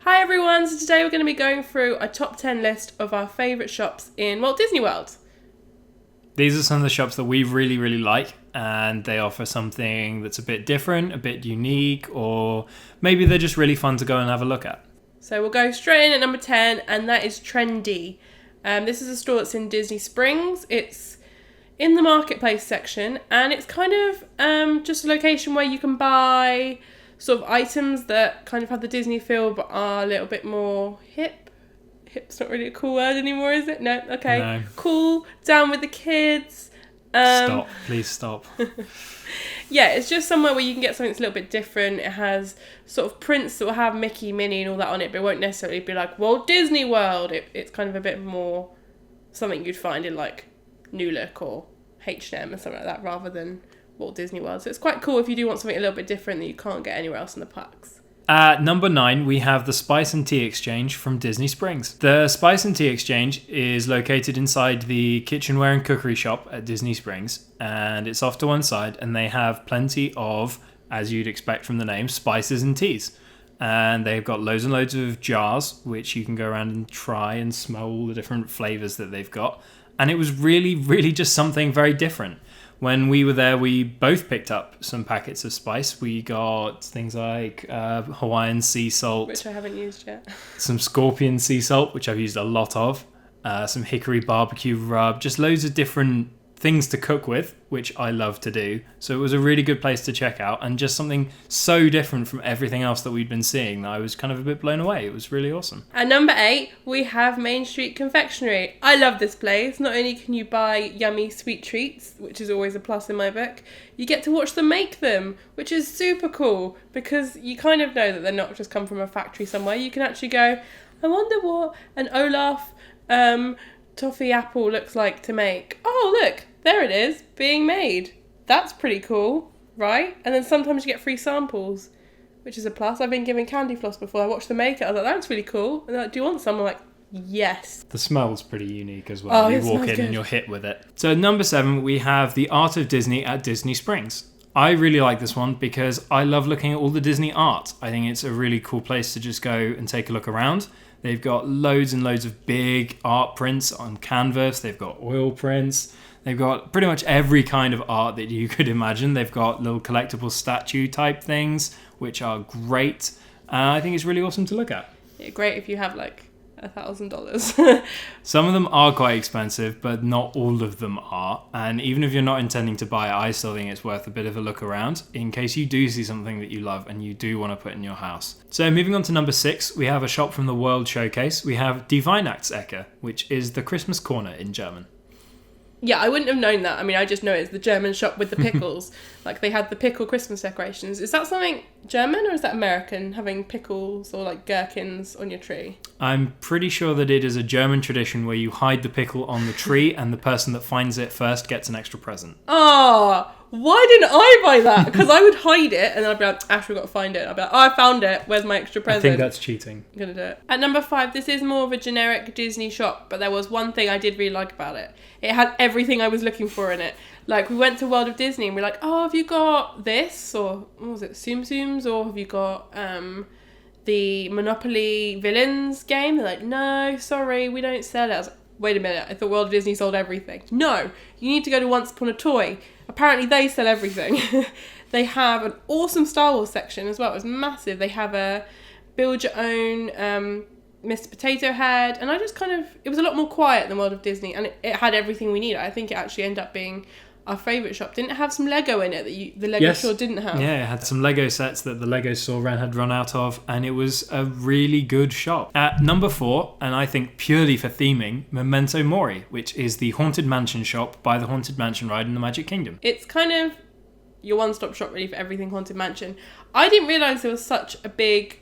Hi everyone, so today we're going to be going through a top 10 list of our favourite shops in Walt Disney World. These are some of the shops that we really like, and they offer something that's a bit different, a bit unique, or maybe they're just really fun to go and have a look at. So we'll go straight in at number 10, and that is Trendy. This is a store that's in Disney Springs. It's in the marketplace section, and it's kind of just a location where you can buy sort of items that kind of have the Disney feel but are a little bit more hip. Hip's not really a cool word anymore, is it? No? Okay. No. Cool, down with the kids. Stop. Please stop. Yeah, it's just somewhere where you can get something that's a little bit different. It has sort of prints that will have Mickey, Minnie and all that on it, but it won't necessarily be like Walt Disney World. It's kind of a bit more something you'd find in like New Look or H&M or something like that rather than Walt Disney World. So it's quite cool if you do want something a little bit different that you can't get anywhere else in the parks. At number 9, we have the Spice and Tea Exchange from Disney Springs. The Spice and Tea Exchange is located inside the kitchenware and cookery shop at Disney Springs, and it's off to one side, and they have plenty of, as you'd expect from the name, spices and teas. And they've got loads and loads of jars, which you can go around and try and smell all the different flavours that they've got. And it was really just something very different. When we were there, we both picked up some packets of spice. We got things like Hawaiian sea salt. Which I haven't used yet. Some scorpion sea salt, which I've used a lot of. Some hickory barbecue rub. Just loads of different things to cook with, which I love to do. So it was a really good place to check out. And just something so different from everything else that we'd been seeing that I was kind of a bit blown away. It was really awesome. At number 8, we have Main Street Confectionary. I love this place. Not only can you buy yummy sweet treats, which is always a plus in my book, you get to watch them make them, which is super cool because you kind of know that they're not just come from a factory somewhere. You can actually go, I wonder what an Olaf toffee apple looks like to make. Oh, look, there it is, being made. That's pretty cool, right? And then sometimes you get free samples, which is a plus. I've been given candy floss before. I watched them make it. I was like, that's really cool. And they're like, do you want some? I'm like, yes. The smell's pretty unique as well. Oh, you walk in good. and you're hit with it. So at number 7, we have the Art of Disney at Disney Springs. I really like this one because I love looking at all the Disney art. I think it's a really cool place to just go and take a look around. They've got loads and loads of big art prints on canvas. They've got oil prints. They've got pretty much every kind of art that you could imagine. They've got little collectible statue type things, which are great. I think it's really awesome to look at. Yeah, great if you have like $1,000. Some of them are quite expensive, but not all of them are. And even if you're not intending to buy it, I still think it's worth a bit of a look around in case you do see something that you love and you do want to put in your house. So moving on to number 6, we have a shop from the World Showcase. We have die Weihnachts Ecke, which is the Christmas corner in German. Yeah, I wouldn't have known that. I mean, I just know it's the German shop with the pickles. Like, they had the pickle Christmas decorations. Is that something German or is that American, having pickles or, like, gherkins on your tree? I'm pretty sure that it is a German tradition where you hide the pickle on the tree and the person that finds it first gets an extra present. Oh, why didn't I buy that? Because I would hide it and then I'd be like, Ash, we've got to find it. I'd be like, oh, I found it. Where's my extra present? I think that's cheating. I'm going to do it. At number 5, this is more of a generic Disney shop, but there was one thing I did really like about it. It had everything I was looking for in it. Like, we went to World of Disney and we're like, oh, have you got this? Or, what was it, Tsum Tsums? Or have you got the Monopoly Villains game? They're like, no, sorry, we don't sell it. I was like, wait a minute, I thought World of Disney sold everything. No, you need to go to Once Upon a Toy. Apparently they sell everything. They have an awesome Star Wars section as well. It was massive. They have a build your own Mr. Potato Head. And I just it was a lot more quiet than World of Disney. And it had everything we needed. I think it actually ended up being our favourite shop. Didn't it have some Lego in it that the Lego store didn't have? Yeah, it had some Lego sets that the Lego store had run out of, and it was a really good shop. At number 4, and I think purely for theming, Memento Mori, which is the Haunted Mansion shop by the Haunted Mansion ride in the Magic Kingdom. It's kind of your one-stop shop really for everything Haunted Mansion. I didn't realise there was such a big,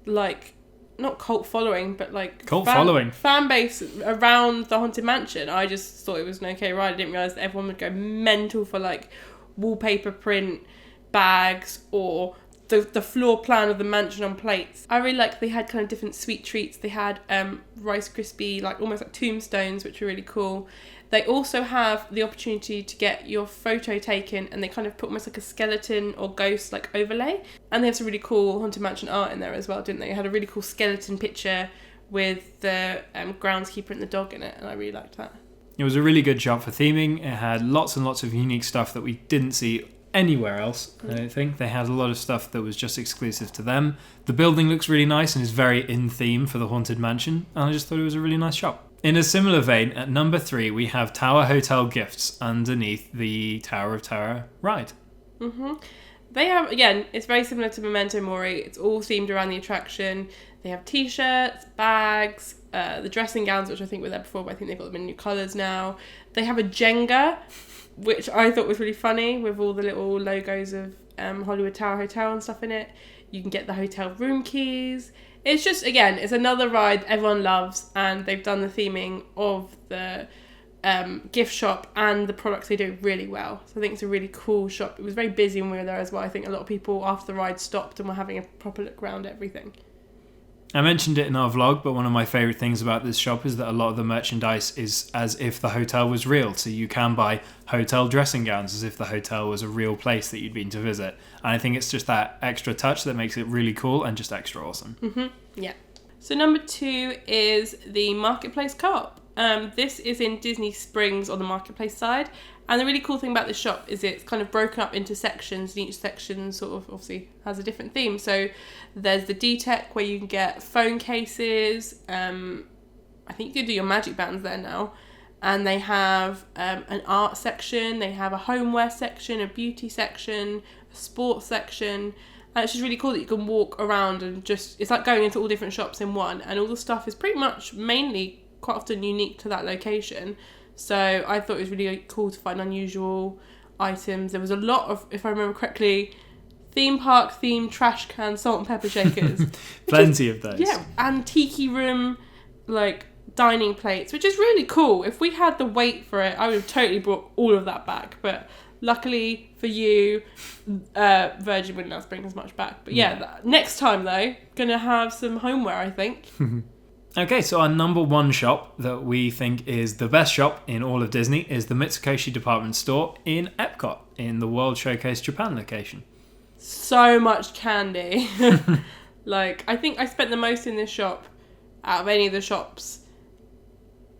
like, not cult following, but like fan base around the Haunted Mansion. I just thought it was an okay ride. I didn't realise that everyone would go mental for like wallpaper print bags or the floor plan of the mansion on plates. I really liked they had kind of different sweet treats. They had Rice Krispie, like almost like tombstones, which were really cool. They also have the opportunity to get your photo taken, and they kind of put almost like a skeleton or ghost like overlay. And they have some really cool Haunted Mansion art in there as well, didn't they? They had a really cool skeleton picture with the groundskeeper and the dog in it, and I really liked that. It was a really good shop for theming. It had lots and lots of unique stuff that we didn't see anywhere else, I don't think. They had a lot of stuff that was just exclusive to them. The building looks really nice and is very in theme for the Haunted Mansion, and I just thought it was a really nice shop. In a similar vein, at number 3, we have Tower Hotel gifts underneath the Tower of Terror ride. Mm-hmm. They have, again, it's very similar to Memento Mori. It's all themed around the attraction. They have t-shirts, bags, the dressing gowns, which I think were there before, but I think they've got them in new colours now. They have a Jenga, which I thought was really funny, with all the little logos of Hollywood Tower Hotel and stuff in it. You can get the hotel room keys. It's just, again, it's another ride everyone loves, and they've done the theming of the gift shop and the products they do really well. So I think it's a really cool shop. It was very busy when we were there as well. I think a lot of people after the ride stopped and were having a proper look around everything. I mentioned it in our vlog, but one of my favourite things about this shop is that a lot of the merchandise is as if the hotel was real. So you can buy hotel dressing gowns as if the hotel was a real place that you'd been to visit. And I think it's just that extra touch that makes it really cool and just extra awesome. Mm-hmm. Yeah. So number 2 is the Marketplace Co-op. This is in Disney Springs on the Marketplace side. And the really cool thing about this shop is it's kind of broken up into sections, and each section sort of obviously has a different theme. So there's the D-Tech where you can get phone cases. I think you can do your magic bands there now. And they have an art section. They have a homeware section, a beauty section, a sports section. And it's just really cool that you can walk around and just, it's like going into all different shops in one. And all the stuff is pretty much mainly quite often unique to that location. So I thought it was really cool to find unusual items. There was a lot of, if I remember correctly, theme park themed trash can salt and pepper shakers. Plenty of those. Yeah, antique room, like dining plates, which is really cool. If we had the weight for it, I would have totally brought all of that back. But luckily for you, Virgin wouldn't have bring as much back. But yeah, next time though, gonna have some homeware, I think. Okay, so our number 1 shop that we think is the best shop in all of Disney is the Mitsukoshi department store in Epcot, in the World Showcase Japan location. So much candy. Like, I think I spent the most in this shop out of any of the shops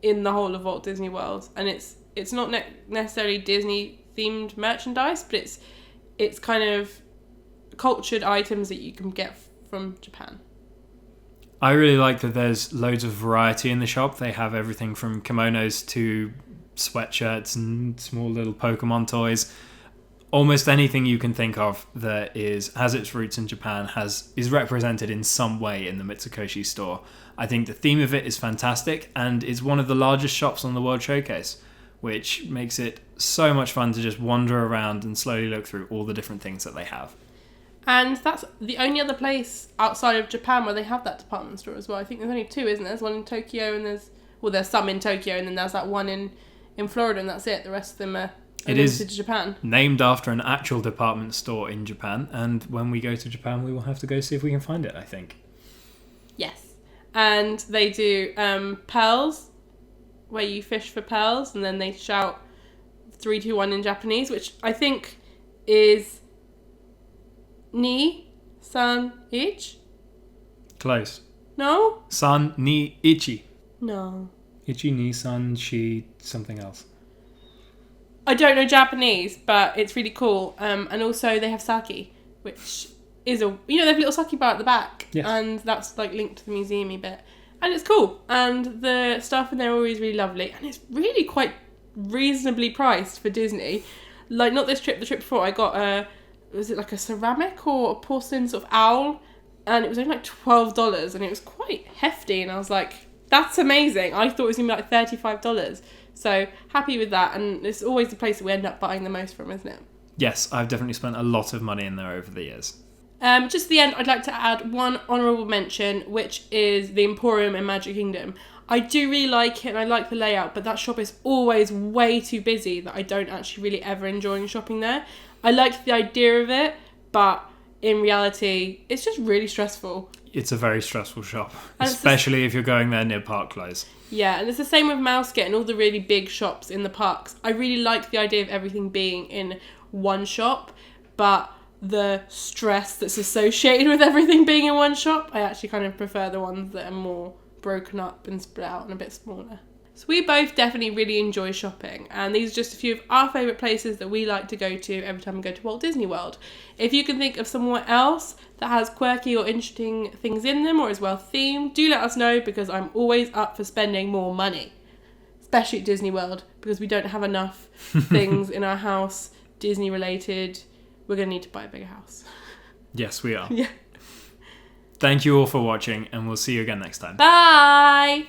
in the whole of Walt Disney World. And it's not necessarily Disney themed merchandise, but it's kind of cultured items that you can get from Japan. I really like that there's loads of variety in the shop. They have everything from kimonos to sweatshirts and small little Pokemon toys. Almost anything you can think of that has its roots in Japan is represented in some way in the Mitsukoshi store. I think the theme of it is fantastic, and it's one of the largest shops on the World Showcase, which makes it so much fun to just wander around and slowly look through all the different things that they have. And that's the only other place outside of Japan where they have that department store as well. I think there's only 2, isn't there? There's one in Tokyo and there's some in Tokyo, and then there's that one in Florida, and that's it. The rest of them are limited to Japan. Named after an actual department store in Japan, and when we go to Japan we will have to go see if we can find it, I think. Yes. And they do pearls, where you fish for pearls, and then they shout 3, 2, 1 in Japanese, which I think is Ni, san, ich? Close. No? San, ni, ichi. No. Ichi, ni, san, shi, something else. I don't know Japanese, but it's really cool. And also they have sake, which is they have a little sake bar at the back. Yes. And that's like linked to the museum-y bit. And it's cool. And the stuff in there are always really lovely. And it's really quite reasonably priced for Disney. Like, not this trip, the trip before I got was it like a ceramic or a porcelain sort of owl? And it was only like $12, and it was quite hefty. And I was like, that's amazing. I thought it was going to be like $35. So happy with that. And it's always the place that we end up buying the most from, isn't it? Yes, I've definitely spent a lot of money in there over the years. Just at the end, I'd like to add one honourable mention, which is the Emporium in Magic Kingdom. I do really like it and I like the layout, but that shop is always way too busy that I don't actually really ever enjoy shopping there. I like the idea of it, but in reality, it's just really stressful. it's a very stressful shop, And especially if you're going there near park close. Yeah, and it's the same with Mousegate and all the really big shops in the parks. I really like the idea of everything being in one shop, but the stress that's associated with everything being in one shop, I actually kind of prefer the ones that are more broken up and spread out and a bit smaller. So we both definitely really enjoy shopping, and these are just a few of our favourite places that we like to go to every time we go to Walt Disney World. If you can think of somewhere else that has quirky or interesting things in them or is well themed, do let us know, because I'm always up for spending more money, especially at Disney World, because we don't have enough things in our house Disney related. We're going to need to buy a bigger house. Yes, we are. Yeah. Thank you all for watching, and we'll see you again next time. Bye!